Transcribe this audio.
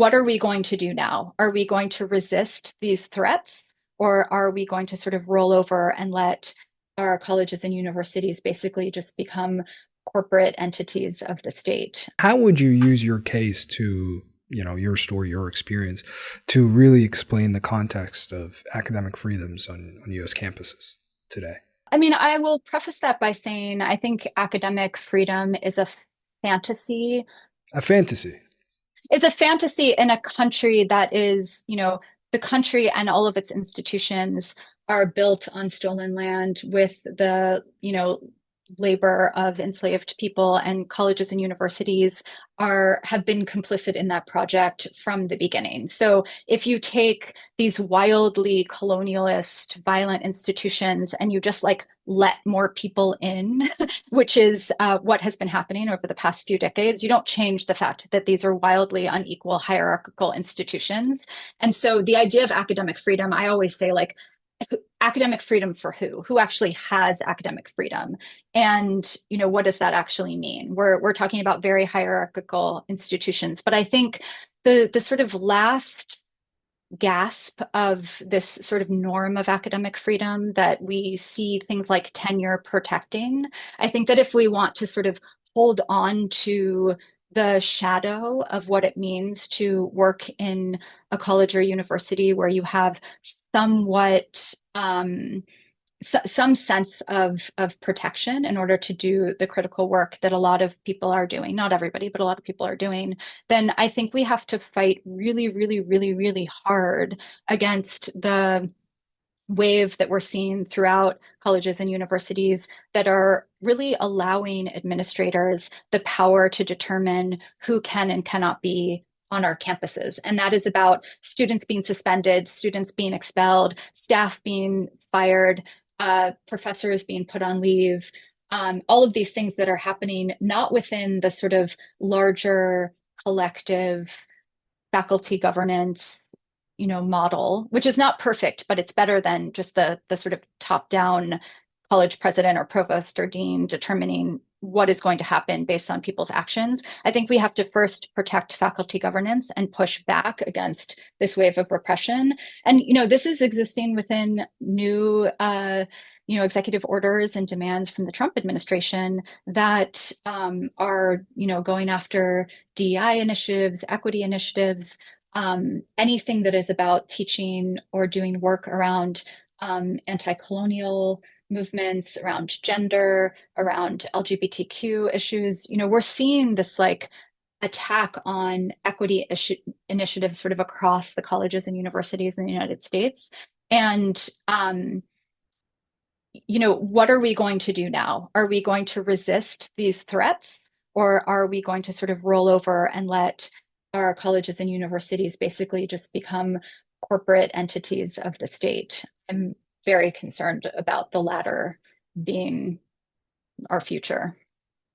what are we going to do now? Are we going to resist these threats, or are we going to sort of roll over and let our colleges and universities basically just become corporate entities of the state? How would you use your case to, your story, your experience, to really explain the context of academic freedoms on US campuses today? I mean, I will preface that by saying I think academic freedom is a fantasy. A fantasy. It's a fantasy in a country that is, the country and all of its institutions are built on stolen land with the, labor of enslaved people, and colleges and universities have been complicit in that project from the beginning. So if you take these wildly colonialist violent institutions and you just like let more people in, which is what has been happening over the past few decades, you don't change the fact that these are wildly unequal hierarchical institutions. And so the idea of academic freedom, I always say, like, academic freedom for who? Who actually has academic freedom? And what does that actually mean? We're talking about very hierarchical institutions, but I think the sort of last gasp of this sort of norm of academic freedom that we see things like tenure protecting, I think that if we want to sort of hold on to the shadow of what it means to work in a college or university where you have somewhat some sense of protection in order to do the critical work that a lot of people are doing, not everybody, but a lot of people are doing, then I think we have to fight really, really, really, really hard against the wave that we're seeing throughout colleges and universities that are really allowing administrators the power to determine who can and cannot be on our campuses. And that is about students being suspended, students being expelled, staff being fired, professors being put on leave, all of these things that are happening not within the sort of larger collective faculty governance model, which is not perfect, but it's better than just the sort of top down college president or provost or dean determining what is going to happen based on people's actions. I think we have to first protect faculty governance and push back against this wave of repression. And this is existing within new executive orders and demands from the Trump administration that are going after DEI initiatives, equity initiatives, anything that is about teaching or doing work around anti-colonial movements, around gender, around LGBTQ issues. We're seeing this like attack on equity initiatives sort of across the colleges and universities in the United States. And what are we going to do now? Are we going to resist these threats, or are we going to sort of roll over and let our colleges and universities basically just become corporate entities of the state? I'm very concerned about the latter being our future.